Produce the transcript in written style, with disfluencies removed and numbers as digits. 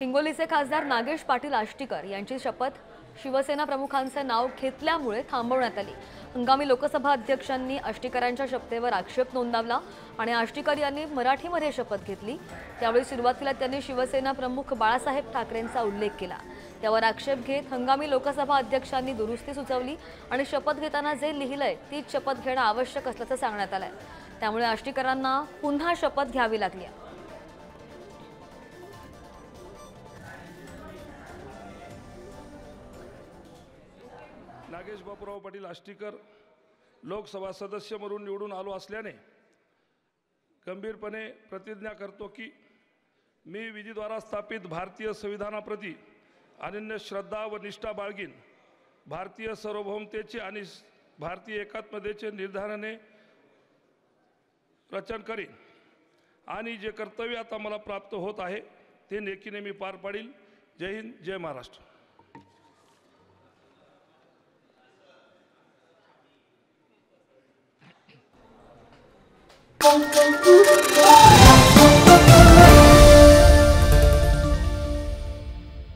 हिंगोलीचे खासदार नागेश पाटील आष्टीकर यांची शपथ शिवसेना प्रमुखांचे नाव घेतल्यामुळे थांबवण्यात आली। हंगामी लोकसभा अध्यक्षांनी आष्टीकरांच्या शपथेवर आक्षेप नोंदवला आणि आष्टीकर यांनी मराठीमध्ये शपथ घेतली। त्यावेळी सुरुवातीला त्यांनी शिवसेना प्रमुख बाळासाहेब ठाकरेंचा उल्लेख केला। त्यावर आक्षेप घेत हंगामी लोकसभा अध्यक्षांनी दुरुस्ती सुचवली आणि शपथ घेताना जे लिहिलंय तीच शपथ घेणं आवश्यक असल्याचं सांगण्यात आलंय। त्यामुळे आष्टीकरांना पुन्हा शपथ घ्यावी लागली। नागेश बापूराव पाटील आष्टीकर लोकसभा सदस्य म्हणून निवडून आलो असल्याने गंभीरपणे प्रतिज्ञा करतो की मी विधीद्वारा स्थापित भारतीय संविधानाप्रती अनन्य श्रद्धा व निष्ठा बाळगीन। भारतीय सार्वभौमतेचे आणि भारतीय एकात्मतेचे निर्धाराने रचना करीन आणि जे कर्तव्य आता मला प्राप्त होत आहे ते नेकीने मी पार पाडील। जय हिंद, जय महाराष्ट्र। Thank you.